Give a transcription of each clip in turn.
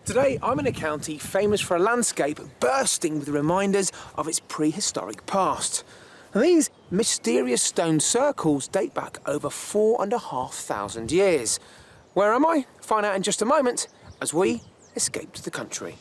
Today, I'm in a county famous for a landscape bursting with reminders of its prehistoric past. And these mysterious stone circles date back over 4,500 years. Where am I? Find out in just a moment as we escape to the country.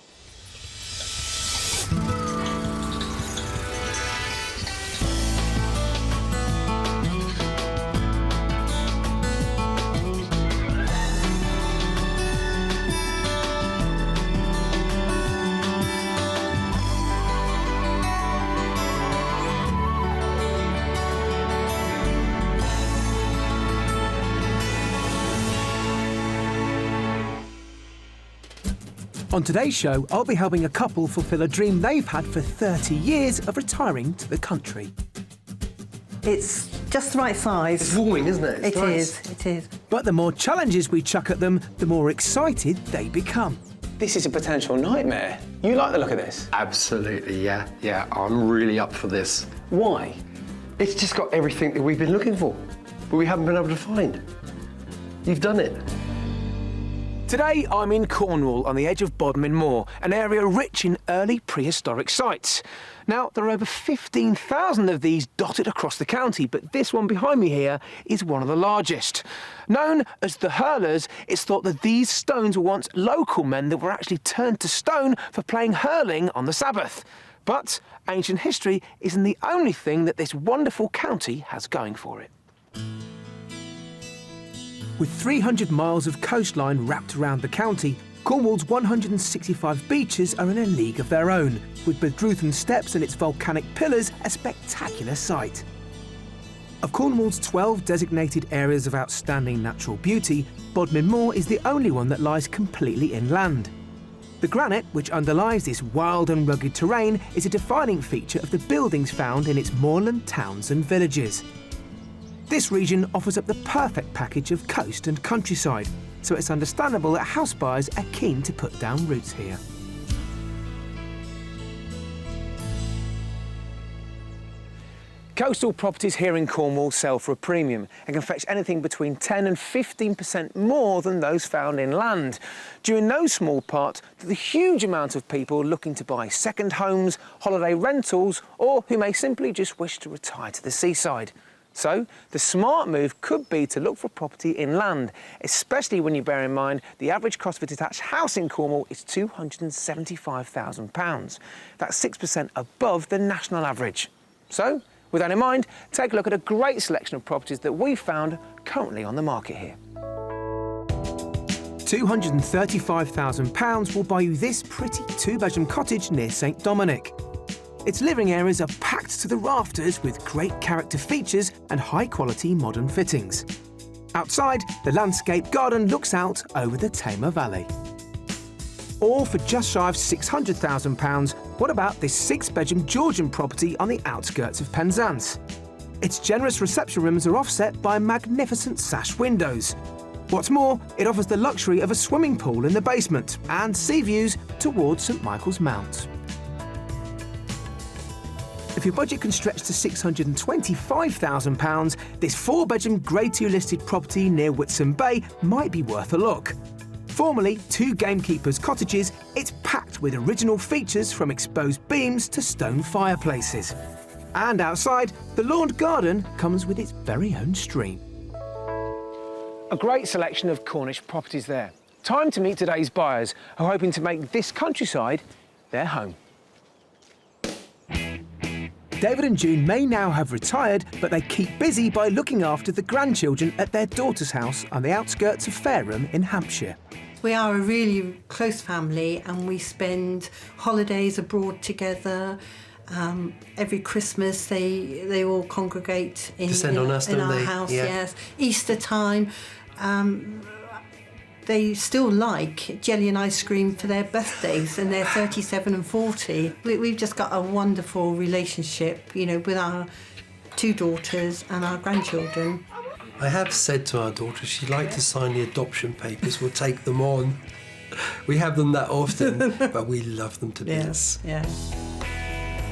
On today's show, I'll be helping a couple fulfil a dream they've had for 30 years of retiring to the country. It's just the right size. It's warming, isn't it? It is. But the more challenges we chuck at them, the more excited they become. This is a potential nightmare. You like the look of this? Absolutely, yeah. Yeah, I'm really up for this. Why? It's just got everything that we've been looking for, but we haven't been able to find. You've done it. Today, I'm in Cornwall on the edge of Bodmin Moor, an area rich in early prehistoric sites. Now, there are over 15,000 of these dotted across the county, but this one behind me here is one of the largest. Known as the hurlers, it's thought that these stones were once local men that were actually turned to stone for playing hurling on the Sabbath. But ancient history isn't the only thing that this wonderful county has going for it. With 300 miles of coastline wrapped around the county, Cornwall's 165 beaches are in a league of their own, with Bedruthan Steps and its volcanic pillars a spectacular sight. Of Cornwall's 12 designated areas of outstanding natural beauty, Bodmin Moor is the only one that lies completely inland. The granite, which underlies this wild and rugged terrain, is a defining feature of the buildings found in its moorland towns and villages. This region offers up the perfect package of coast and countryside, so it's understandable that house buyers are keen to put down roots here. Coastal properties here in Cornwall sell for a premium and can fetch anything between 10 and 15% more than those found inland, due in no small part to the huge amount of people looking to buy second homes, holiday rentals, or who may simply just wish to retire to the seaside. So, the smart move could be to look for property inland, especially when you bear in mind the average cost of a detached house in Cornwall is £275,000. That's 6% above the national average. So, with that in mind, take a look at a great selection of properties that we've found currently on the market here. £235,000 will buy you this pretty two-bedroom cottage near St Dominic. Its living areas are packed to the rafters with great character features and high-quality modern fittings. Outside, the landscape garden looks out over the Tamar Valley. Or for just shy of £600,000, what about this six-bedroom Georgian property on the outskirts of Penzance? Its generous reception rooms are offset by magnificent sash windows. What's more, it offers the luxury of a swimming pool in the basement and sea views towards St Michael's Mount. If your budget can stretch to £625,000, this four-bedroom Grade 2 listed property near Whitsun Bay might be worth a look. Formerly two gamekeepers' cottages, it's packed with original features from exposed beams to stone fireplaces. And outside, the lawned garden comes with its very own stream. A great selection of Cornish properties there. Time to meet today's buyers who are hoping to make this countryside their home. David and June may now have retired, but they keep busy by looking after the grandchildren at their daughter's house on the outskirts of Fareham in Hampshire. We are a really close family and we spend holidays abroad together. Every Christmas they all congregate in our house. Yeah. Yes, Easter time. They still like jelly and ice cream for their birthdays, and they're 37 and 40. We've just got a wonderful relationship, you know, with our two daughters and our grandchildren. I have said to our daughter she'd like to sign the adoption papers. We'll take them on. We have them that often, but we love them to bits. Yes.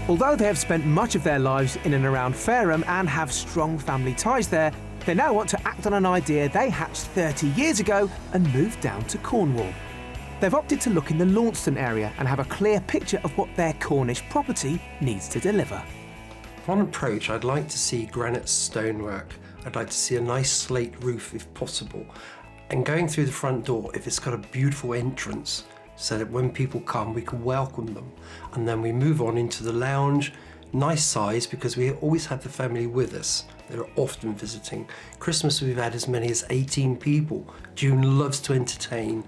Although they have spent much of their lives in and around Fareham and have strong family ties there, they now want to act on an idea they hatched 30 years ago and move down to Cornwall. They've opted to look in the Launceston area and have a clear picture of what their Cornish property needs to deliver. On approach, I'd like to see granite stonework. I'd like to see a nice slate roof if possible. And going through the front door, if it's got a beautiful entrance, so that when people come, we can welcome them. And then we move on into the lounge, nice size, because we always have the family with us. They're often visiting. Christmas, we've had as many as 18 people. June loves to entertain.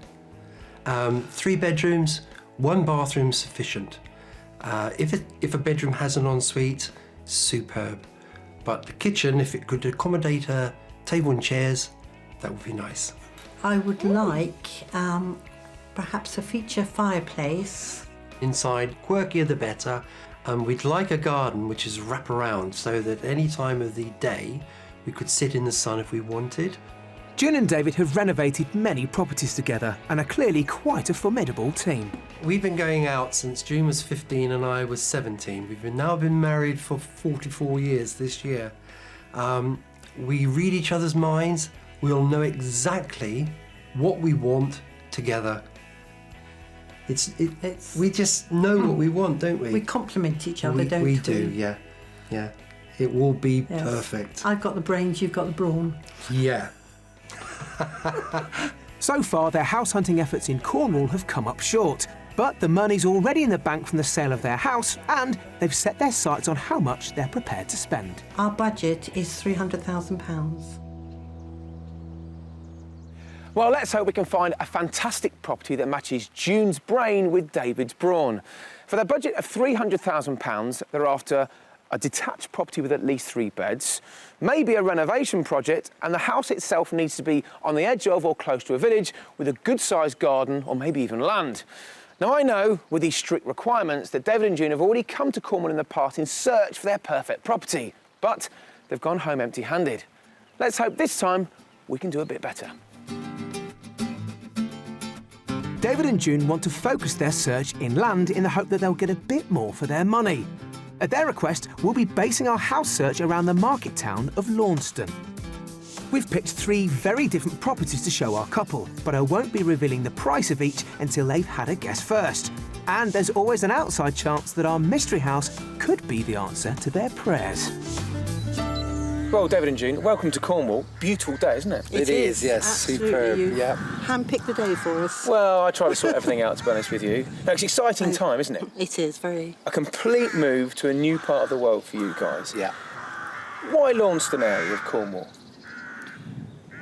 3 bedrooms, 1 bathroom sufficient. If a bedroom has an ensuite, superb. But the kitchen, if it could accommodate a table and chairs, that would be nice. I would like perhaps a feature fireplace. Inside, quirkier the better. We'd like a garden which is wraparound so that any time of the day we could sit in the sun if we wanted. June and David have renovated many properties together and are clearly quite a formidable team. We've been going out since June was 15 and I was 17. We've now been married for 44 years this year. We read each other's minds. We'll know exactly what we want together. We just know what we want, don't we? We complement each other, don't we? We do, yeah. It will be Yes. perfect. I've got the brains, you've got the brawn. Yeah. So far, their house hunting efforts in Cornwall have come up short, but the money's already in the bank from the sale of their house, and they've set their sights on how much they're prepared to spend. Our budget is £300,000. Well, let's hope we can find a fantastic property that matches June's brain with David's brawn. For their budget of £300,000, they're after a detached property with at least 3 beds, maybe a renovation project, and the house itself needs to be on the edge of or close to a village with a good-sized garden or maybe even land. Now, I know with these strict requirements that David and June have already come to Cornwall in the past in search for their perfect property, but they've gone home empty-handed. Let's hope this time we can do a bit better. David and June want to focus their search inland in the hope that they'll get a bit more for their money. At their request, we'll be basing our house search around the market town of Launceston. We've picked 3 very different properties to show our couple, but I won't be revealing the price of each until they've had a guess first. And there's always an outside chance that our mystery house could be the answer to their prayers. Well, David and June, welcome to Cornwall. Beautiful day, isn't it? It is, yes, Absolutely. superb. You Yeah. handpicked the day for us. Well, I try to sort everything out, to be honest with you. No, it's an exciting time, isn't it? It is, very. A complete move to a new part of the world for you guys. Yeah. Why Launceston area of Cornwall?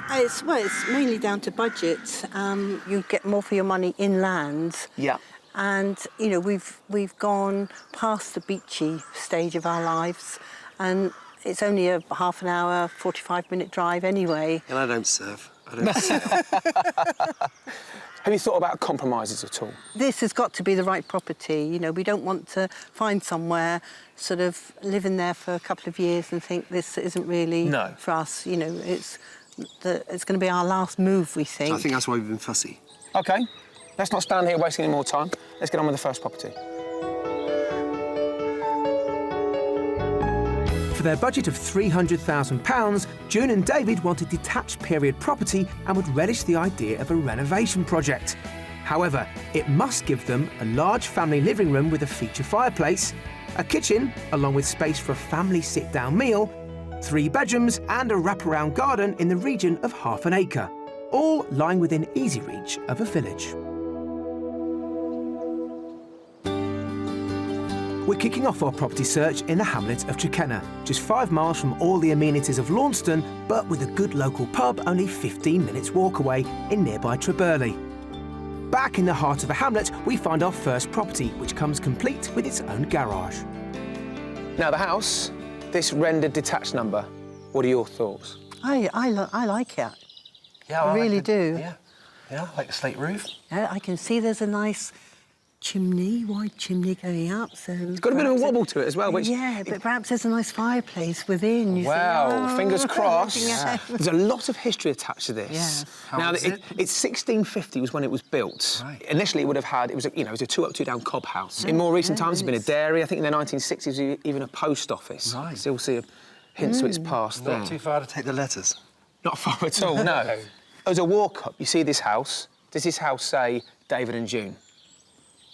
It's mainly down to budget. You get more for your money inland. Yeah. And, you know, we've gone past the beachy stage of our lives, and it's only a half an hour, 45-minute drive anyway. And I don't surf. Have Have you thought about compromises at all? This has got to be the right property. You know, we don't want to find somewhere, sort of live in there for a couple of years and think this isn't really for us. You know, it's going to be our last move, we think. I think that's why we've been fussy. OK, let's not stand here wasting any more time. Let's get on with the first property. For their budget of £300,000, June and David want a detached period property and would relish the idea of a renovation project. However, it must give them a large family living room with a feature fireplace, a kitchen, along with space for a family sit-down meal, 3 bedrooms and a wraparound garden in the region of half an acre, all lying within easy reach of a village. We're kicking off our property search in the hamlet of Trekenna, just 5 miles from all the amenities of Launceston, but with a good local pub only 15 minutes walk away in nearby Treburley. Back in the heart of the hamlet, we find our first property, which comes complete with its own garage. Now, the house, this rendered detached number, what are your thoughts? I like it. Yeah, I really do. Yeah, like the slate roof. Yeah, I can see there's a nice wide chimney going up. So it's got a bit of a wobble to it as well, which... Yeah, but perhaps there's a nice fireplace within. You Wow, see, fingers crossed. Yeah. There's a lot of history attached to this. Yeah. How old is it? It's 1650 was when it was built. Right. Initially, it would have had, it was a 2-up, 2-down cob house. In more recent times, it's been a dairy. I think in the 1960s, even a post office. Right. Still see hints to its past there. Not too far to take the letters. Not far at all, no. As a walk-up, you see this house. Does this house say David and June?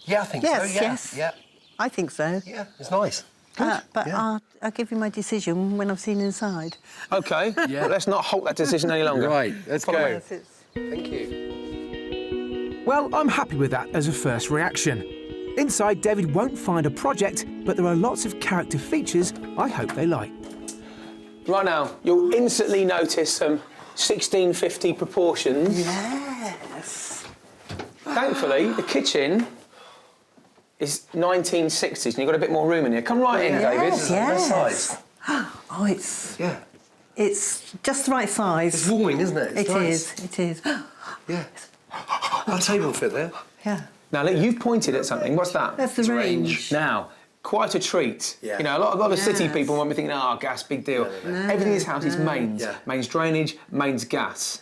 Yeah, I think Yes, so. Yeah. yes. Yeah. I think so. Yeah. It's nice. But Yeah. I'll give you my decision when I've seen inside. OK, Yeah. let's not halt that decision any longer. Right. Let's Follow go. me. Yes, it's... Thank you. Well, I'm happy with that as a first reaction. Inside, David won't find a project, but there are lots of character features I hope they like. Right now, you'll instantly notice some 1650 proportions. Yes. Thankfully, the kitchen is 1960s, and you've got a bit more room in here. Come right in, David. Yes, Nice yes. size. Oh, it's Yeah. just the right size. It's warming, isn't it? It's nice. It is. Yeah. Our table will fit there. Yeah. Now, look, you've pointed at something. What's that? That's the range. Now, quite a treat. Yeah. You know, a lot of city Yes. people might be thinking, oh, gas, big deal. Everything in this house is mains. Yeah. Mains drainage, mains gas.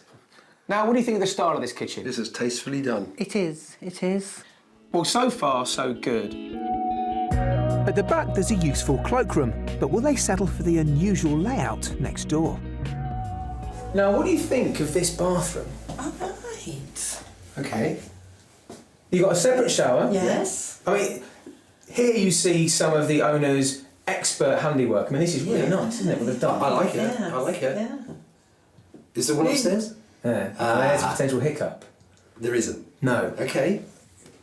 Now, what do you think of the style of this kitchen? This is tastefully done. It is. It is. Well, so far, so good. At the back, there's a useful cloakroom, but will they settle for the unusual layout next door? Now, what do you think of this bathroom? All right. Okay. You've got a separate shower. Yes. I mean, here you see some of the owner's expert handiwork. I mean, this is really nice, isn't it, what they've done? I like it. Yes. I like it. Yeah. Is there one upstairs? Yeah. There's a potential hiccup. There isn't. No. Okay.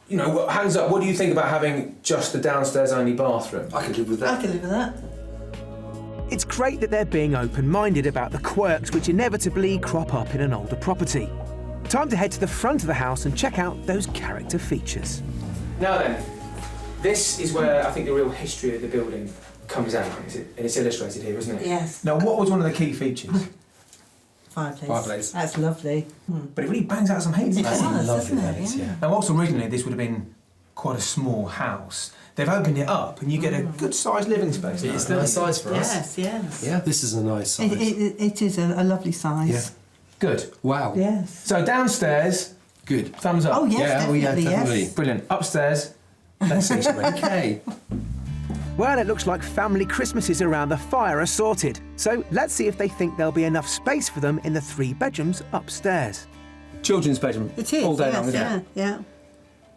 You know, hands up, what do you think about having just the downstairs-only bathroom? I could live with I that. can live with that. It's great that they're being open-minded about the quirks which inevitably crop up in an older property. Time to head to the front of the house and check out those character features. Now then, this is where I think the real history of the building comes out, and it's illustrated here, isn't it? Yes. Now, what was one of the key features? Fireplace. Fireplace. That's lovely. But it really bangs out some heat. It does, doesn't it? Yeah. Now, also originally, this would have been quite a small house. They've opened it up, and you get a good-sized living space. It's a nice size for us. Yes, yes. Yeah, this is a nice size. It is a lovely size. Yeah. Good. Wow. Yes. So downstairs, Good. thumbs up. Oh, yes, Yeah, oh, yeah, definitely, definitely. yes. Brilliant. Upstairs, let's see, shall we? Okay. Well, it looks like family Christmases around the fire are sorted. So let's see if they think there'll be enough space for them in the 3 bedrooms upstairs. Children's bedroom. It is, all day yes, long, isn't yeah, it? yeah.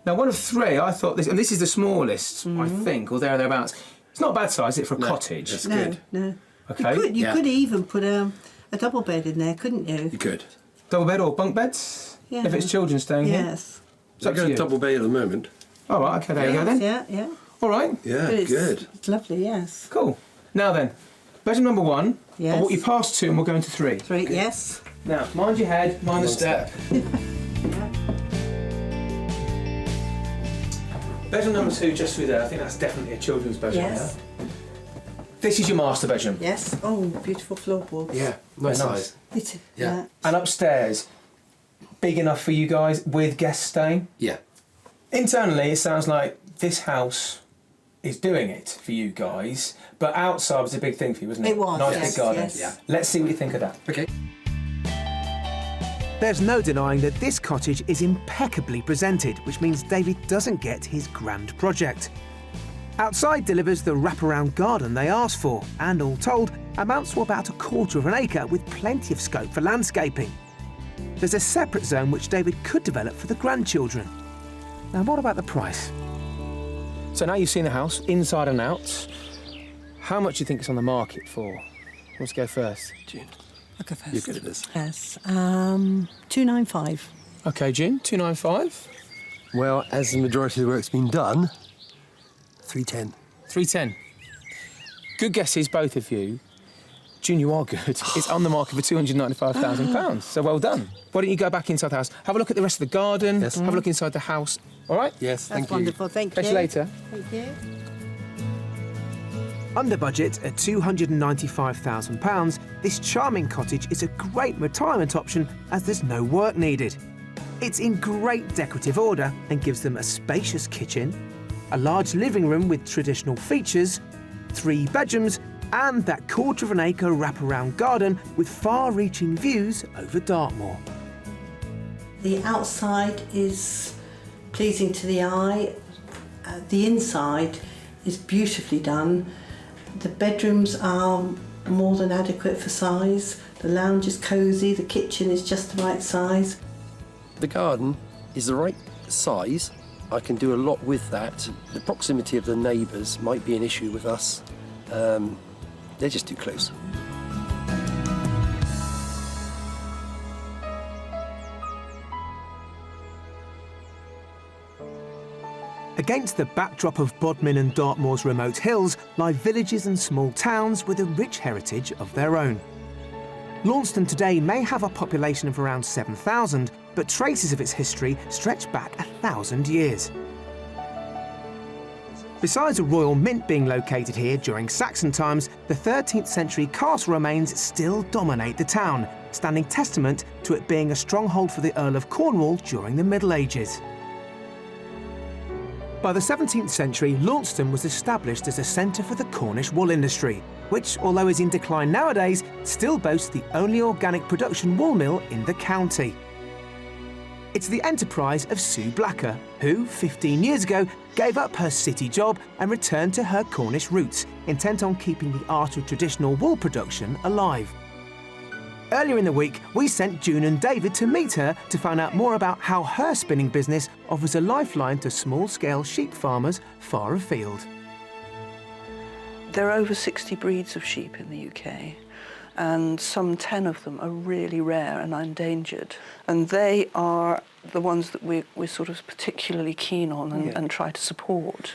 Now, one of 3, I thought this, and this is the smallest, I think, or there or thereabouts. It's not a bad size, is it, for a cottage? That's No, good. no. Okay. You Yeah. could even put a double bed in there, couldn't you? You could. Double bed or bunk beds? Yeah. If it's children staying here? Yes. It's up I've to got you. a double bed at the moment. All right, okay, there you go then. Yeah, yeah. All right, Yeah, But it's, good. It's lovely, yes. cool. Now then, bedroom number 1. Yes. I'll walk you past 2 and we'll go into 3. 3, yes. Now, mind your head, mind the step. Bedroom number 2, just through there. I think that's definitely a children's bedroom. Yes. Yeah? This is your master bedroom. Yes. Oh, beautiful floorboards. Yeah, nice Nice. size. It, Yeah. And upstairs, big enough for you guys with guests staying? Yeah. Internally, it sounds like this house is doing it for you guys, but outside was a big thing for you, wasn't it? It was, Nice yes, big garden. yes. Yeah. Let's see what you think of that. Okay. There's no denying that this cottage is impeccably presented, which means David doesn't get his grand project. Outside delivers the wraparound garden they asked for, and all told, amounts to about 1/4 of an acre with plenty of scope for landscaping. There's a separate zone which David could develop for the grandchildren. Now, what about the price? So now you've seen the house, inside and out. How much do you think it's on the market for? Who wants to go first? June, I'll go first. you're good at this. Yes. 295. Okay, June, 295. Well, as the majority of the work's been done, 310. 310. Good guesses, both of you. June, you are good. It's on the market for £295,000, so well done. Why don't you go back inside the house, have a look at the rest of the garden, Yes. have a look inside the house, all right? Yes, That's thank you. wonderful. Thank Catch you. you later. Thank you. Under budget at £295,000, this charming cottage is a great retirement option as there's no work needed. It's in great decorative order and gives them a spacious kitchen, a large living room with traditional features, 3 bedrooms, and that 1/4 of an acre wraparound garden with far-reaching views over Dartmoor. The outside is pleasing to the eye. The inside is beautifully done. The bedrooms are more than adequate for size. The lounge is cosy. The kitchen is just the right size. The garden is the right size, I can do a lot with that. The proximity of the neighbours might be an issue with us. They're just too close. Against the backdrop of Bodmin and Dartmoor's remote hills lie villages and small towns with a rich heritage of their own. Launceston today may have a population of around 7,000, but traces of its history stretch back 1,000 years. Besides a royal mint being located here during Saxon times, the 13th century castle remains still dominate the town, standing testament to it being a stronghold for the Earl of Cornwall during the Middle Ages. By the 17th century, Launceston was established as a centre for the Cornish wool industry, which, although is in decline nowadays, still boasts the only organic production wool mill in the county. It's the enterprise of Sue Blacker, who, 15 years ago, gave up her city job and returned to her Cornish roots, intent on keeping the art of traditional wool production alive. Earlier in the week, we sent June and David to meet her to find out more about how her spinning business offers a lifeline to small-scale sheep farmers far afield. There are over 60 breeds of sheep in the UK, and some 10 of them are really rare and endangered. And they are the ones that we're sort of particularly keen on and try to support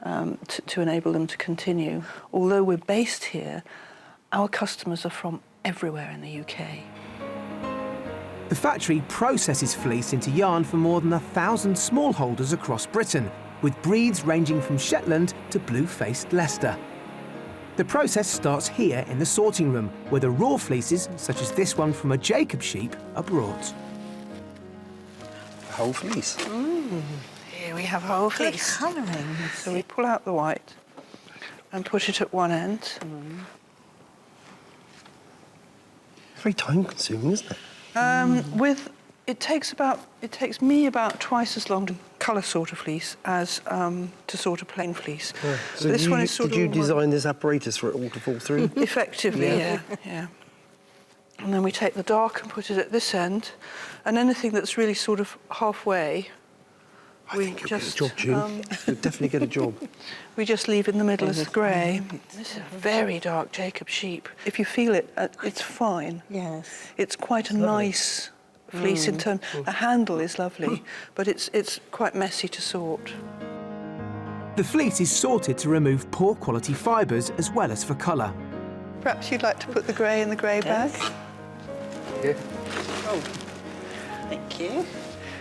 to enable them to continue. Although we're based here, our customers are from everywhere in the UK. The factory processes fleece into yarn for more than 1,000 smallholders across Britain, with breeds ranging from Shetland to blue-faced Leicester. The process starts here in the sorting room, where the raw fleeces, such as this one from a Jacob sheep, are brought. Whole fleece. Here we have whole fleece. Colouring. So we pull out the white and put it at one end. Very time-consuming, isn't it? It takes me about twice as long to colour sort a fleece as to sort a plain fleece. So this one is sort did you of design this apparatus for it all to fall through? effectively, yeah. And then we take the dark and put it at this end, and anything that's really sort of halfway, I think you'll get a job, June. You'll definitely get a job. we just leave in the middle as grey. This is a very dark Jacob sheep. If you feel it, it's fine. Yes. It's quite a nice fleece in terms. The handle is lovely, but it's quite messy to sort. The fleece is sorted to remove poor quality fibres as well as for colour. Perhaps you'd like to put the grey in the grey bag? Yeah. Oh, thank you.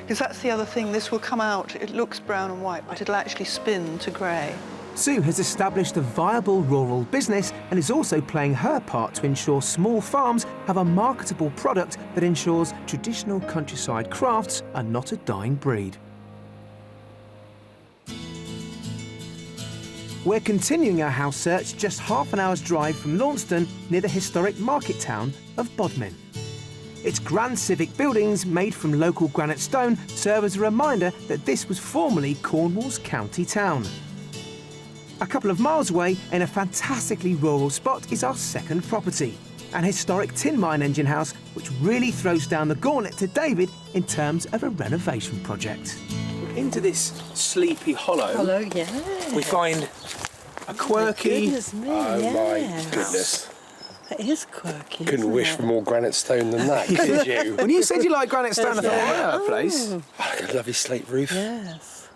Because that's the other thing, this will come out, it looks brown and white, but it'll actually spin to grey. Sue has established a viable rural business and is also playing her part to ensure small farms have a marketable product that ensures traditional countryside crafts are not a dying breed. We're continuing our house search just half an hour's drive from Launceston, near the historic market town of Bodmin. Its grand civic buildings, made from local granite stone, serve as a reminder that this was formerly Cornwall's county town. A couple of miles away, in a fantastically rural spot, is our second property, an historic tin mine engine house which really throws down the gauntlet to David in terms of a renovation project. Into this sleepy hollow, Hello, yeah. we find a quirky... Goodness me, Oh yes. my goodness. That is quirky. Couldn't isn't wish it? for more granite stone than that, could you? When you said you like granite stone, I thought, oh, yeah, a place. Oh, a lovely slate roof. Yes.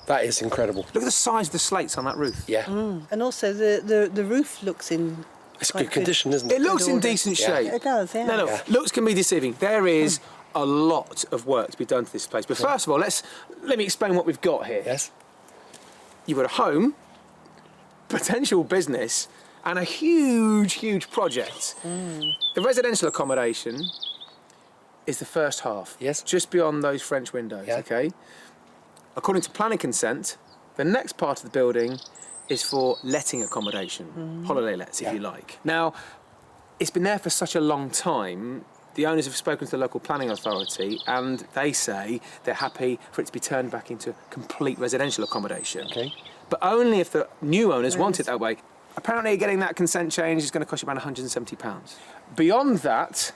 That is incredible. Look at the size of the slates on that roof. Yeah. And also the roof looks in It's quite good condition, isn't It it? looks in order. decent Yeah. shape. It does, yeah. No, looks can be deceiving. There is a lot of work to be done to this place. But first of all, let me explain what we've got here. Yes. You've got a home, potential business, and a huge, huge project. The residential accommodation is the first half. Yes. Just beyond those French windows, Yeah. okay? According to planning consent, the next part of the building is for letting accommodation, holiday lets, if you like. Now, it's been there for such a long time, the owners have spoken to the local planning authority and they say they're happy for it to be turned back into complete residential accommodation. Okay. But only if the new owners want it that way. Apparently getting that consent change is going to cost you about £170. Beyond that,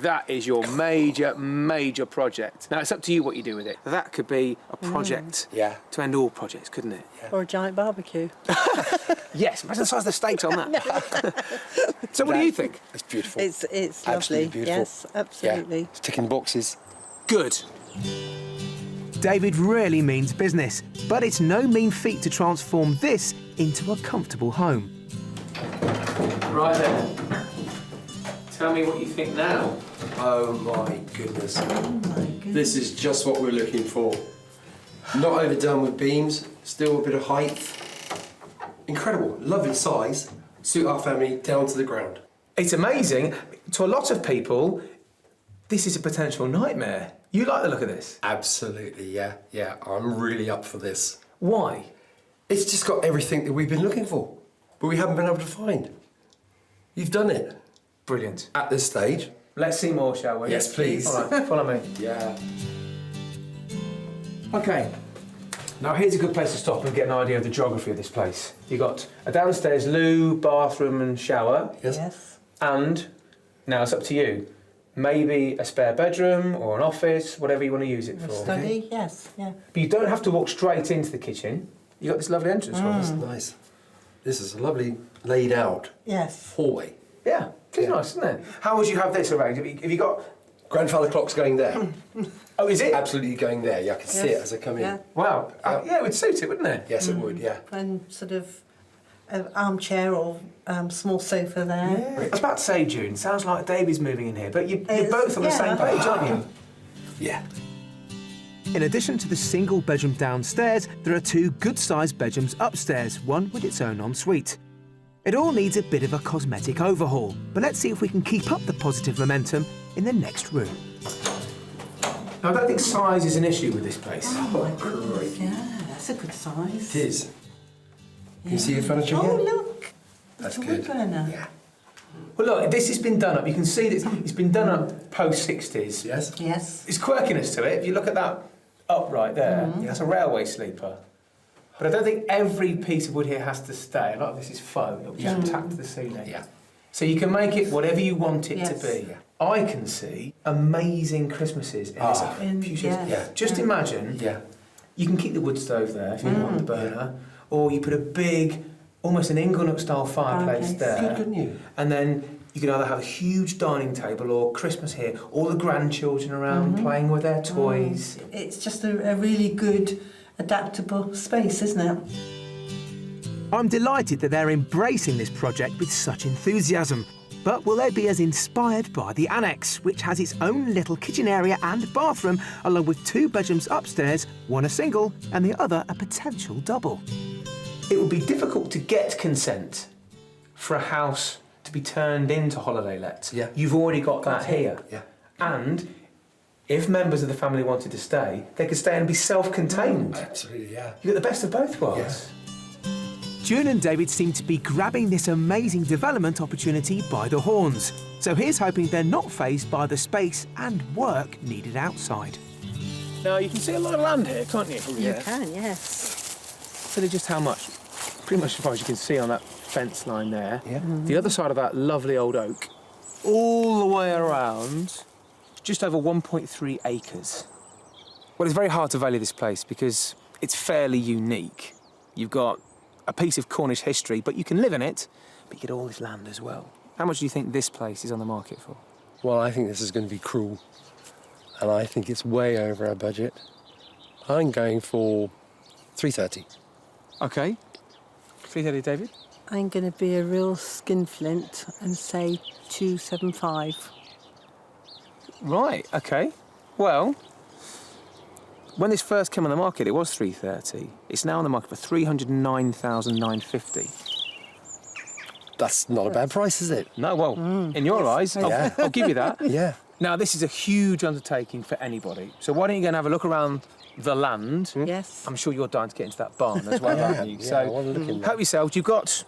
That is your major project. Now, it's up to you what you do with it. That could be a project to end all projects, couldn't it? Yeah. Or a giant barbecue. Yes, imagine the size of the steaks on that. So what do you think? It's beautiful. It's lovely. Absolutely beautiful. Yes, absolutely. Yeah. It's ticking boxes. Good. David really means business, but it's no mean feat to transform this into a comfortable home. Right then. Tell me what you think now. Oh my goodness. Oh my goodness. This is just what we're looking for. Not overdone with beams, still a bit of height. Incredible, lovely size. Suit our family down to the ground. It's amazing. To a lot of people, this is a potential nightmare. You like the look of this? Absolutely, yeah. I'm really up for this. Why? It's just got everything that we've been looking for, but we haven't been able to find. You've done it. Brilliant. At this stage. Let's see more, shall we? Yes, please. All right, follow me. Yeah. Okay. Now, here's a good place to stop and get an idea of the geography of this place. You've got a downstairs loo, bathroom and shower. Yes. And, now it's up to you, maybe a spare bedroom or an office, whatever you want to use it for. Study, yes, yeah. But you don't have to walk straight into the kitchen. You've got this lovely entrance hall. That's nice. This is a lovely laid out Yes. hallway. Yeah, it's nice, isn't it? How would you have this arranged? Have you got... Grandfather clock's going there. Oh, is it? Absolutely going there. Yeah, I can see it as I come in. Yeah. Wow. Yeah, it would suit it, wouldn't it? Yes, it would, yeah. And sort of an armchair or small sofa there. I was about to say, June, sounds like David's moving in here, but you're It's- both on the same page, aren't you? Yeah. In addition to the single bedroom downstairs, there are two good-sized bedrooms upstairs, one with its own ensuite. It all needs a bit of a cosmetic overhaul, but let's see if we can keep up the positive momentum in the next room. Now, I don't think size is an issue with this place. Oh, my goodness. Yeah, that's a good size. It is. Can you see your furniture Oh, here? look. That's It's a good. wood burner. Yeah. Well, look, this has been done up. You can see that it's been done up post-60s. Yes? Yes. There's quirkiness to it. If you look at that upright there, that's a railway sleeper. But I don't think every piece of wood here has to stay. A lot of this is faux. It'll just tack to the ceiling. Yeah. So you can make it whatever you want it Yes. to be. I can see amazing Christmases in this. Yes. Yeah. Just imagine, Yeah. you can keep the wood stove there if you want the burner, or you put a big, almost an Inglenook-style fireplace Fireplace. there. Good, couldn't you? And then you can either have a huge dining table or Christmas here, all the grandchildren around playing with their toys. It's just a really good, adaptable space, isn't it? I'm delighted that they're embracing this project with such enthusiasm. But will they be as inspired by the annex, which has its own little kitchen area and bathroom, along with two bedrooms upstairs, one a single and the other a potential double? It would be difficult to get consent for a house to be turned into holiday let. Yeah. You've already got that here. Yeah. And if members of the family wanted to stay, they could stay and be self-contained. Absolutely, yeah. You get the best of both worlds. June and David seem to be grabbing this amazing development opportunity by the horns. So here's hoping they're not fazed by the space and work needed outside. Now, you can see a lot of land here, can't you? You can, yes. Tell you just how much. Pretty much as far as you can see on that fence line there. Yeah. The other side of that lovely old oak, all the way around, just over 1.3 acres. Well, it's very hard to value this place because it's fairly unique. You've got a piece of Cornish history, but you can live in it, but you get all this land as well. How much do you think this place is on the market for? Well, I think this is going to be cruel. And I think it's way over our budget. I'm going for 330. OK. 330, David? I'm going to be a real skinflint and say 275. Right, OK. Well, when this first came on the market, it was 330. It's now on the market for 309,950. That's not a bad price, is it? No, well, in your eyes, Yeah. I'll give you that. Yeah. Now, this is a huge undertaking for anybody. So why don't you go and have a look around the land? Yes. I'm sure you're dying to get into that barn as well, aren't you? Yeah, I want to look in there. help yourselves. You've got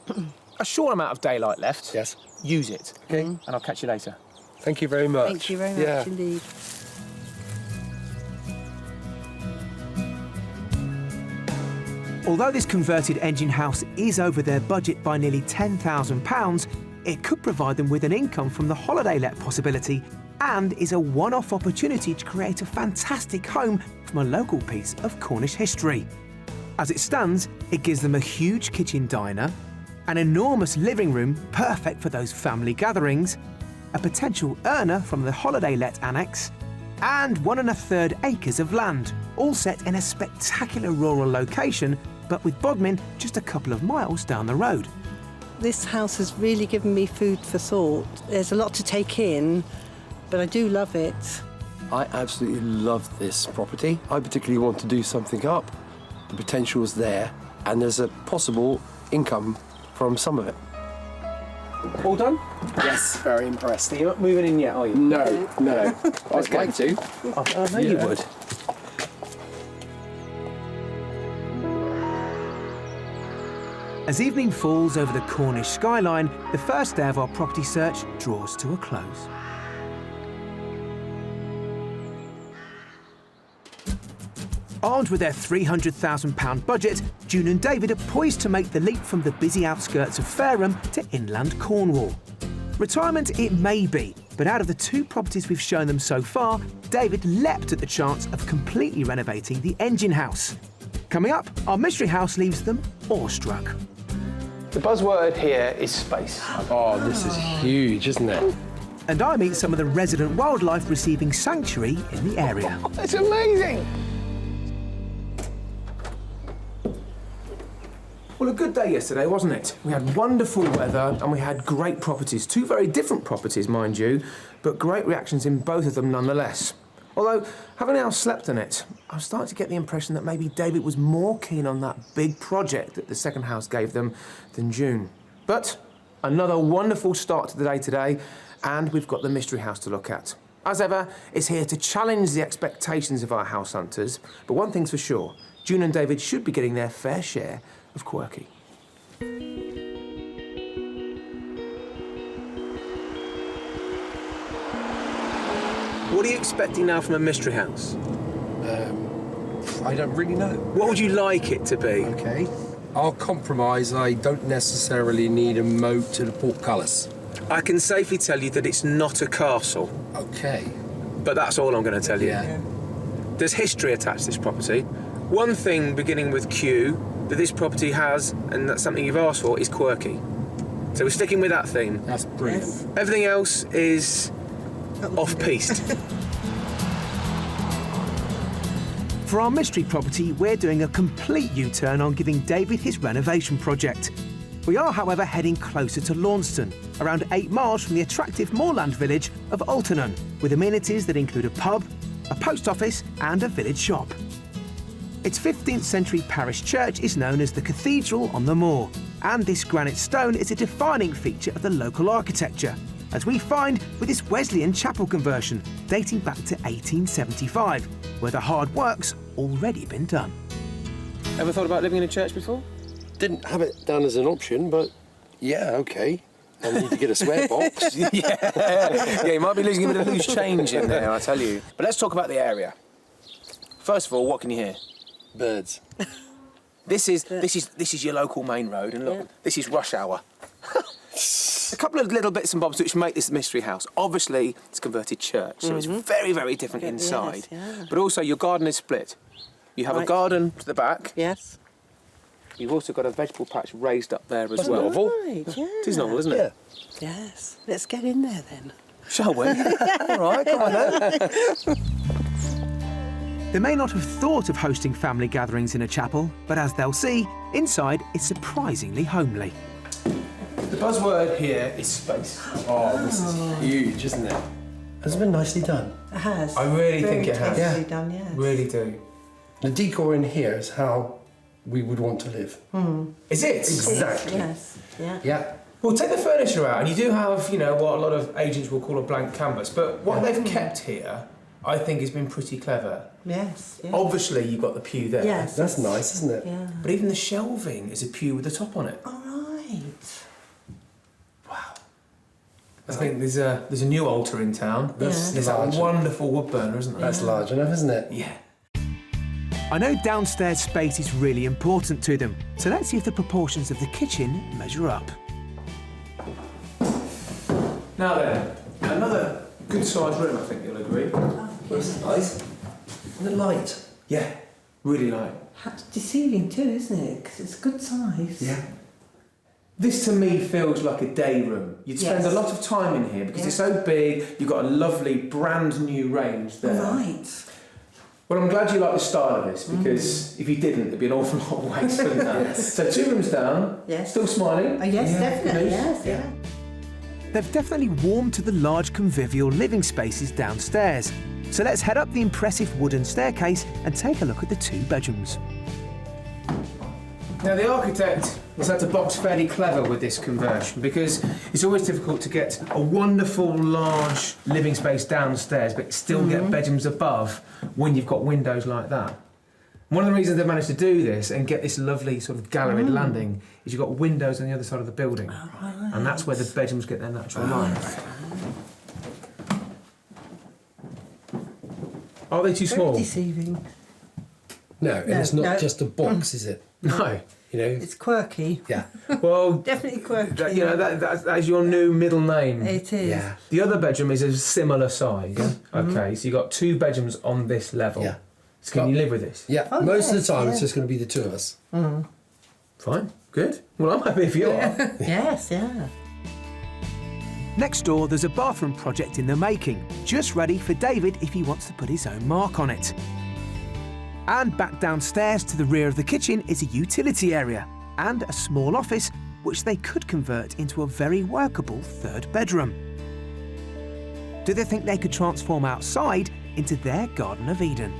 a short amount of daylight left. Yes. Use it, OK? And I'll catch you later. Thank you very much. Thank you very much Yeah. indeed. Although this converted engine house is over their budget by nearly £10,000, it could provide them with an income from the holiday let possibility and is a one-off opportunity to create a fantastic home from a local piece of Cornish history. As it stands, it gives them a huge kitchen diner, an enormous living room perfect for those family gatherings, a potential earner from the holiday let annex, and 1 1/3 acres of land, all set in a spectacular rural location, but with Bodmin just a couple of miles down the road. This house has really given me food for thought. There's a lot to take in, but I do love it. I absolutely love this property. I particularly want to do something up. The potential is there, and there's a possible income from some of it. All done? Yes, very impressed. You're not moving in yet, are you? No. I'd like to. I know you would. As evening falls over the Cornish skyline, the first day of our property search draws to a close. Armed with their £300,000 budget, June and David are poised to make the leap from the busy outskirts of Fareham to inland Cornwall. Retirement it may be, but out of the 2 properties we've shown them so far, David leapt at the chance of completely renovating the engine house. Coming up, our mystery house leaves them awestruck. The buzzword here is space. Oh, this is huge, isn't it? And I meet some of the resident wildlife receiving sanctuary in the area. It's amazing! Well, a good day yesterday, wasn't it? We had wonderful weather and we had great properties. 2 very different properties, mind you, but great reactions in both of them nonetheless. Although, having now slept on it, I was starting to get the impression that maybe David was more keen on that big project that the second house gave them than June. But another wonderful start to the day today, and we've got the mystery house to look at. As ever, it's here to challenge the expectations of our house hunters, but one thing's for sure, June and David should be getting their fair share of quirky. What are you expecting now from a mystery house? I don't really know. What would you like it to be? Okay. I'll compromise. I don't necessarily need a moat to the portcullis. I can safely tell you that it's not a castle, Okay. but that's all I'm going to tell you. Yeah. There's history attached to this property. One thing beginning with Q that this property has, and that's something you've asked for, is quirky. So we're sticking with that theme. That's brilliant. Yes. Everything else is off-piste. For our mystery property, we're doing a complete U-turn on giving David his renovation project. We are, however, heading closer to Launceston, around 8 miles from the attractive moorland village of Altonon, with amenities that include a pub, a post office and a village shop. Its 15th century parish church is known as the Cathedral on the Moor, and this granite stone is a defining feature of the local architecture, as we find with this Wesleyan chapel conversion dating back to 1875, where the hard work's already been done. Ever thought about living in a church before? Didn't have it down as an option, but yeah, okay. I need to get a swear box. Yeah, you might be losing a bit of loose change in there, I tell you. But let's talk about the area. First of all, what can you hear? Birds. This is your local main road, and look, this is rush hour. A couple of little bits and bobs which make this mystery house. Obviously, it's a converted church, so it's very, very different inside. Yes, yeah. But also, your garden is split. You have a garden to the back. Yes. You've also got a vegetable patch raised up there as well. novel. Right, yeah. It is novel, isn't it? Yeah. Yes. Let's get in there then. Shall we? All right, come on then. They may not have thought of hosting family gatherings in a chapel, but as they'll see, inside it's surprisingly homely. The buzzword here is space. Oh, this is huge, isn't it? Has it been nicely done? It has. I really Very think it has. tastefully Yeah. done, yes. Really do. The decor in here is how we would want to live. Is it? Exactly. Yes. Yeah. Yeah. Well, take the furniture out, and you do have, you know, what a lot of agents will call a blank canvas. But what they've kept here, I think, has been pretty clever. Yes. Yeah. Obviously, you've got the pew there. Yes. That's nice, isn't it? Yeah. But even the shelving is a pew with a top on it. All right. Wow. I think there's a new altar in town. That's There's that large. wonderful wood burner, isn't there? That's large enough, isn't it? Yeah. I know downstairs space is really important to them, so let's see if the proportions of the kitchen measure up. Now then, another Good sized room, I think you'll agree. That's nice. And the light. Yeah, really light. It's deceiving too, isn't it? Because it's good size. Yeah. This to me feels like a day room. You'd spend Yes. a lot of time in here because Yeah. it's so big, you've got a lovely brand new range there. Right. Well, I'm glad you like the style of this because if you didn't, there'd be an awful lot of waste, wouldn't there? So 2 rooms down, Yes. still smiling. Oh, yes, Yeah, definitely. good. Yes, yeah. They've definitely warmed to the large convivial living spaces downstairs. So let's head up the impressive wooden staircase and take a look at the 2 bedrooms. Now, the architect has had to box fairly clever with this conversion because it's always difficult to get a wonderful large living space downstairs but still get bedrooms above when you've got windows like that. One of the reasons they've managed to do this and get this lovely sort of galleried landing is you've got windows on the other side of the building. And that's where the bedrooms get their natural light. Are they too small? Deceiving. No, and it's not no. just a box, is it? No. You know? It's quirky. Yeah. Well, Definitely quirky. that's your new middle name. It is. Yeah. The other bedroom is a similar size. Okay, so you've got 2 bedrooms on this level. Yeah. So can you live with this? Yeah. Oh, Most of yes, the time, it's yeah. just going to be the 2 of us. Fine, good. Well, I'm happy if you are. Yes, yeah. Next door, there's a bathroom project in the making, just ready for David if he wants to put his own mark on it. And back downstairs to the rear of the kitchen is a utility area and a small office which they could convert into a very workable 3rd bedroom. Do they think they could transform outside into their Garden of Eden?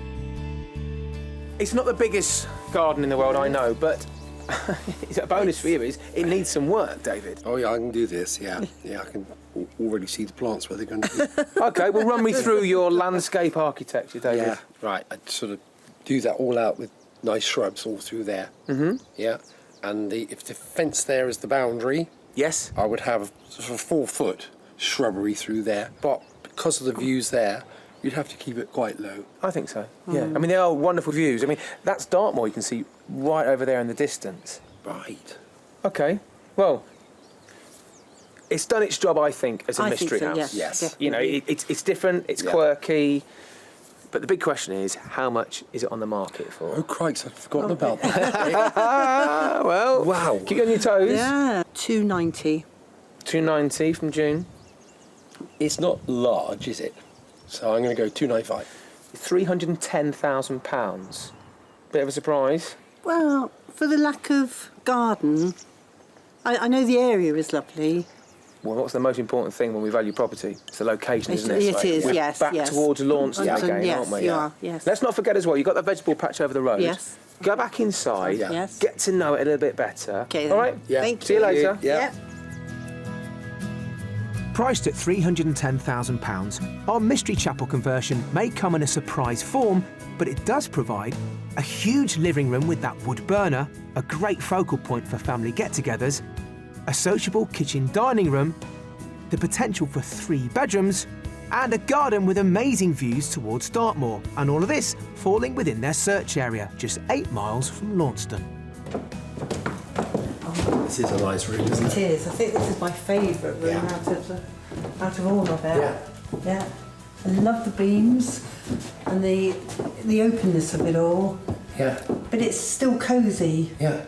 It's not the biggest garden in the world, I know, but it's a bonus for you is it needs some work, David. Oh, yeah, I can do this, yeah. Yeah, I can already see the plants where they're going to be. Okay, well, run me through your landscape architecture, David. Yeah, right. I'd sort of do that all out with nice shrubs all through there. Mm-hmm. Yeah. And if the fence there is the boundary, Yes? I would have sort of 4-foot shrubbery through there. But because of the views there, you'd have to keep it quite low. I think so, yeah. I mean, they are wonderful views. I mean, that's Dartmoor you can see right over there in the distance. Right. Okay, well, it's done its job, I think, as a I mystery think so, house. Yes. You know, it's different, it's Yeah. quirky, but the big question is, how much is it on the market for? Oh, crikes, I'd forgotten about that. Ah, well, Wow. keep on your toes. Yeah. 290. 290 from June, It's not large, is it? So I'm going to go 295. £310,000. Bit of a surprise. Well, for the lack of garden, I know the area is lovely. Well, what's the most important thing when we value property? It's the location, isn't it? It is, We're yes, back yes. towards Launceston Yes, again, aren't we? you are, yes. Let's not forget as well, you've got the vegetable patch over the road. Yes. Go back inside, Yeah. Yes. get to know it a little bit better. Okay, then. All right? Yeah. Thank See you you. later. Yeah. Priced at £310,000, our Mystery Chapel conversion may come in a surprise form, but it does provide a huge living room with that wood burner, a great focal point for family get-togethers, a sociable kitchen dining room, the potential for 3 bedrooms, and a garden with amazing views towards Dartmoor, and all of this falling within their search area, just 8 miles from Launceston. This is a nice room, isn't It it? is. I think this is my favourite room Yeah. out of all of it. Yeah. Yeah. I love the beams and the openness of it all, Yeah. but it's still cosy. Yeah.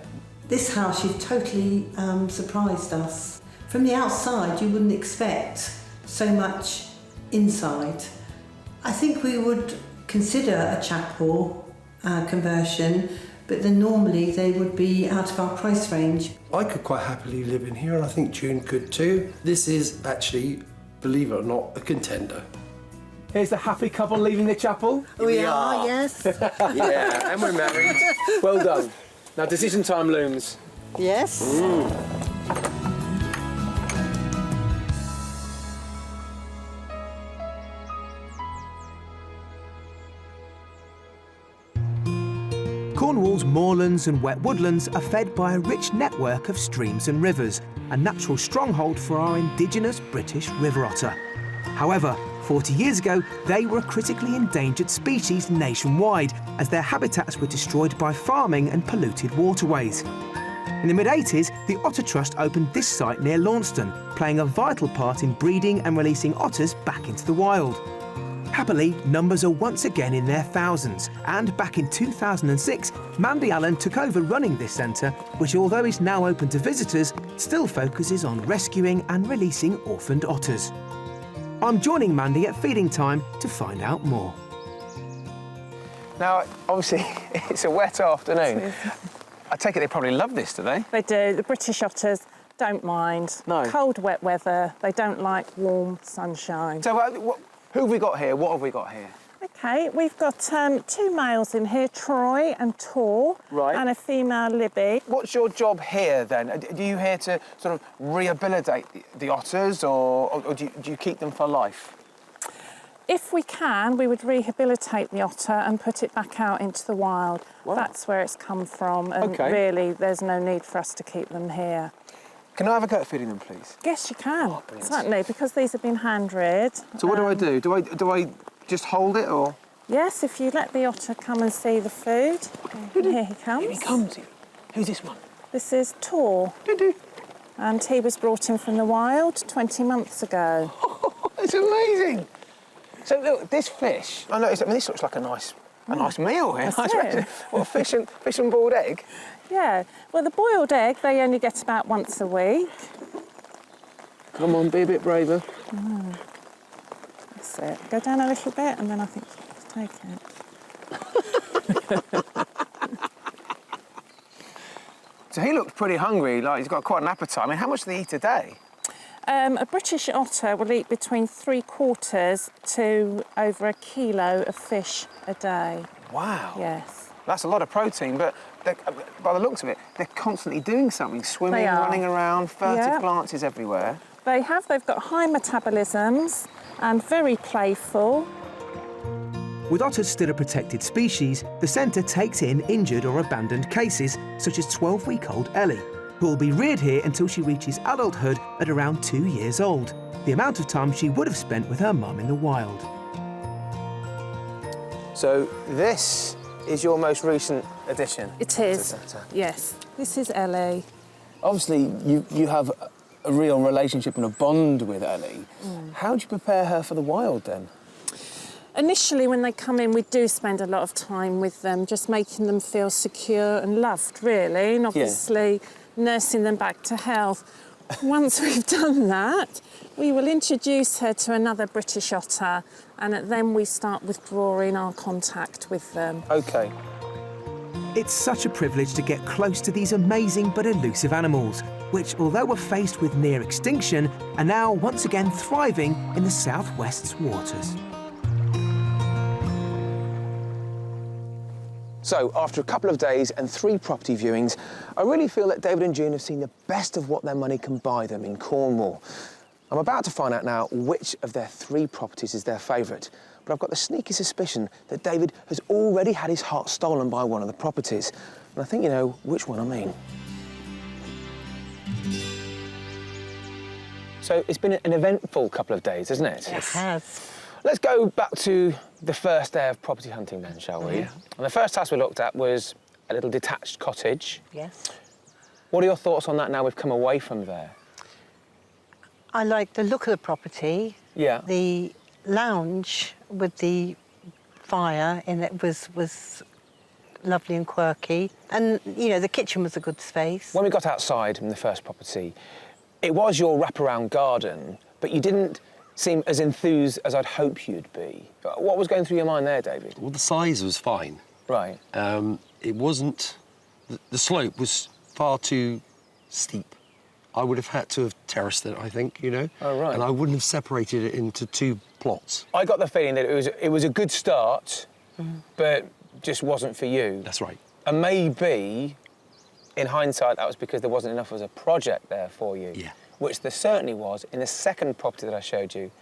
This house, you've totally surprised us. From the outside, you wouldn't expect so much inside. I think we would consider a chapel conversion, but then normally they would be out of our price range. I could quite happily live in here, and I think June could too. This is actually, believe it or not, a contender. Here's the happy couple leaving the chapel. We are, yes. Yeah, and we're married. Well done. Now, decision time looms. Yes. Cornwall's moorlands and wet woodlands are fed by a rich network of streams and rivers, a natural stronghold for our indigenous British river otter. However, 40 years ago, they were a critically endangered species nationwide as their habitats were destroyed by farming and polluted waterways. In the mid-80s, the Otter Trust opened this site near Launceston, playing a vital part in breeding and releasing otters back into the wild. Happily, numbers are once again in their thousands, and back in 2006, Mandy Allen took over running this centre, which, although is now open to visitors, still focuses on rescuing and releasing orphaned otters. I'm joining Mandy at feeding time to find out more. Now, obviously, it's a wet afternoon. I take it they probably love this, do they? They do. The British otters don't mind. No. Cold, wet weather. They don't like warm sunshine. So, who have we got here? What have we got here? OK, we've got 2 males in here, Troy and Tor, Right. and a female, Libby. What's your job here, then? Are you here to sort of rehabilitate the otters, or do you keep them for life? If we can, we would rehabilitate the otter and put it back out into the wild. Wow. That's where it's come from, and OK. really, there's no need for us to keep them here. Can I have a go at feeding them, please? Yes, you can, brilliant. certainly, because these have been hand-reared. So what do I do? Do I just hold it, or...? Yes, if you let the otter come and see the food. Here he comes. Here he comes. Who's this one? This is Tor. And he was brought in from the wild 20 months ago. It's amazing. So look, this fish. I noticed. I mean, this looks like a nice meal here. That's it. What, fish and boiled egg? Yeah. Well, the boiled egg they only get about once a week. Come on, be a bit braver. That's it. Go down a little bit, and then I think you can take it. So he looks pretty hungry. Like he's got quite an appetite. I mean, how much do they eat a day? A British otter will eat between 3/4 to over 1 kilo of fish a day. Wow. Yes. That's a lot of protein, but by the looks of it, they're constantly doing something, swimming, They are. running around, furtive Yeah. glances everywhere. They've got high metabolisms and very playful. With otters still a protected species, the centre takes in injured or abandoned cases, such as 12-week-old Ellie, who will be reared here until she reaches adulthood at around 2 years old, the amount of time she would have spent with her mum in the wild. So this is your most recent addition? It is, yes. This is Ellie. Obviously, you have a real relationship and a bond with Ellie. How do you prepare her for the wild, then? Initially, when they come in, we do spend a lot of time with them, just making them feel secure and loved, really, and obviously nursing them back to health. Once we've done that, we will introduce her to another British otter, and then we start withdrawing our contact with them. OK. It's such a privilege to get close to these amazing but elusive animals, which, although were faced with near extinction, are now once again thriving in the Southwest's waters. So, after a couple of days and 3 property viewings, I really feel that David and June have seen the best of what their money can buy them in Cornwall. I'm about to find out now which of their 3 properties is their favourite, but I've got the sneaky suspicion that David has already had his heart stolen by one of the properties, and I think you know which one I mean. So, it's been an eventful couple of days, hasn't it? It has. Let's go back to the first day of property hunting then, shall we? Yeah. And the first house we looked at was a little detached cottage. Yes. What are your thoughts on that now we've come away from there? I like the look of the property. Yeah. The lounge with the fire in it was lovely and quirky. And, you know, the kitchen was a good space. When we got outside from the first property, it was your wraparound garden, but you didn't seem as enthused as I'd hope you'd be. What was going through your mind there, David? Well, the size was fine. Right. It wasn't... The slope was far too steep. I would have had to have terraced it, I think, you know? Oh, right. And I wouldn't have separated it into 2 plots. I got the feeling that it was a good start, but just wasn't for you. That's right. And maybe, in hindsight, that was because there wasn't enough as a project there for you. Yeah. Which there certainly was in the second property that I showed you,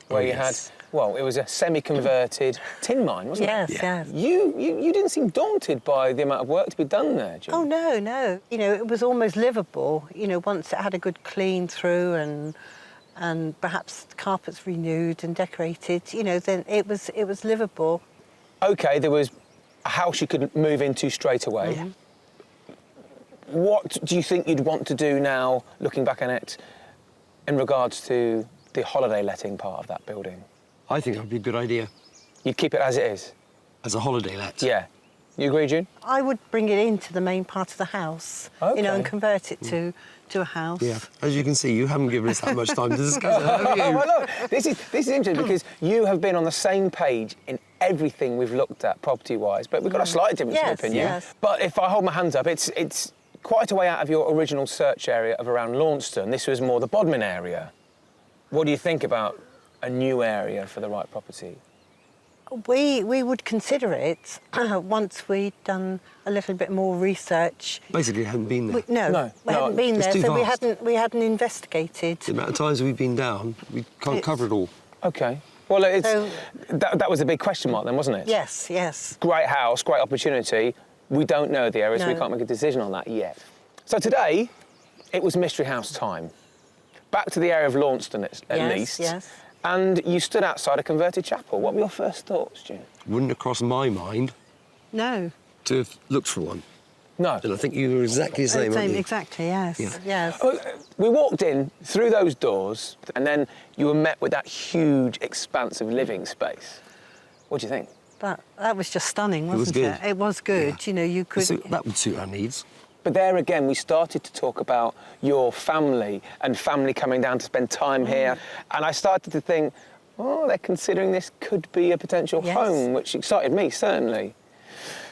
where Oh, you yes. had, well, it was a semi-converted tin mine, wasn't Yes, it? yes. You didn't seem daunted by the amount of work to be done there, Jim. Oh, no, no. You know, it was almost livable. You know, once it had a good clean through and perhaps the carpets renewed and decorated, you know, then it was livable. OK, there was a house you could move into straight away. What do you think you'd want to do now, looking back on it, in regards to the holiday letting part of that building? I think that would be a good idea. You'd keep it as it is? As a holiday let. Yeah. You agree, June? I would bring it into the main part of the house, you know, Okay. and convert it to a house. Yeah. As you can see, you haven't given us that much time to discuss it, have you? Well, look, this is interesting because you have been on the same page in everything we've looked at property-wise, but we've got a slightly difference of Yes, opinion. yes. But if I hold my hands up, it's quite a way out of your original search area of around Launceston. This was more the Bodmin area. What do you think about a new area for the right property? We would consider it once we'd done a little bit more research. Basically, I haven't been there. We hadn't been it's there, too so vast. we hadn't investigated. The amount of times we've been down, we can't cover it all. OK. Well, it's, So- that was a big question mark then, wasn't it? Yes, yes. Great house, great opportunity. We don't know the area, so we No. can't make a decision on that yet. So today, it was Mystery House time. Back to the area of Launceston at Yes, least. yes. And you stood outside a converted chapel. What were your first thoughts, June? Wouldn't have crossed my mind No. to have looked for one. No. And I think you were exactly the same, aren't you? Exactly, yes. Yeah. Yes. We walked in through those doors, and then you were met with that huge expanse of living space. What do you think? That was just stunning, was wasn't good. it? It was good. Yeah. You know, you could. That would suit our needs. But there again, we started to talk about your family and family coming down to spend time here. And I started to think, oh, they're considering this could be a potential Yes. home, which excited me, certainly.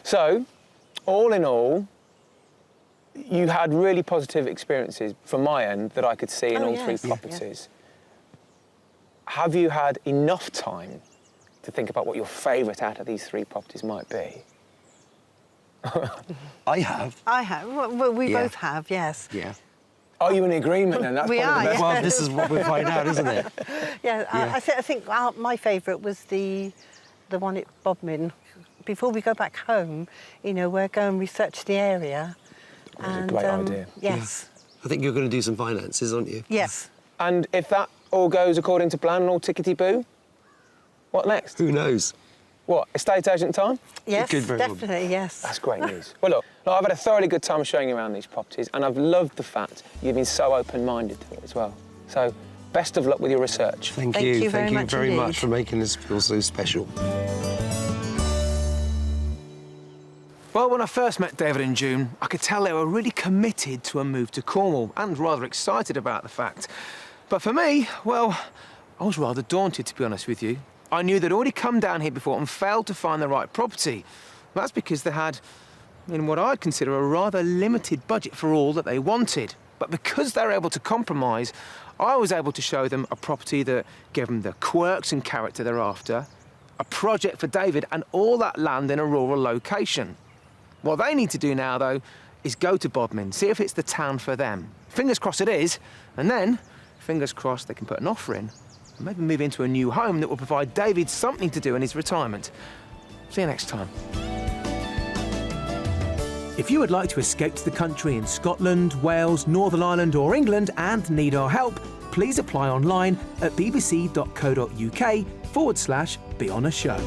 So, all in all, you had really positive experiences from my end that I could see in Oh, all yes, three yeah, properties. Have you had enough time to think about what your favourite out of these three properties might be? I have. I have. Well, we Yeah. both have, yes. Yeah. Are you in agreement then? That's We probably are, the best. yeah. Well, this is what we'll find out, isn't it? Yeah, Yeah. I think my favourite was the one at Bodmin. Before we go back home, you know, we'll go and research the area. That was a great idea. Yes. I think you're going to do some finances, aren't you? Yes. And if that all goes according to plan and all tickety-boo, what next? Who knows? What, estate agent time? Yes, could very well be. definitely, yes. That's great news. Well, look, I've had a thoroughly good time showing you around these properties, and I've loved the fact you've been so open-minded to it as well. So, best of luck with your research. Thank Thank you. you very much indeed. much for making us feel so special. Well, when I first met David and June, I could tell they were really committed to a move to Cornwall and rather excited about the fact. But for me, well, I was rather daunted, to be honest with you. I knew they'd already come down here before and failed to find the right property. That's because they had, in what I'd consider, a rather limited budget for all that they wanted. But because they were able to compromise, I was able to show them a property that gave them the quirks and character they're after, a project for David, and all that land in a rural location. What they need to do now, though, is go to Bodmin, see if it's the town for them. Fingers crossed it is, and then, fingers crossed, they can put an offer in and maybe move into a new home that will provide David something to do in his retirement. See you next time. If you would like to escape to the country in Scotland, Wales, Northern Ireland or England and need our help, please apply online at bbc.co.uk/be on a show.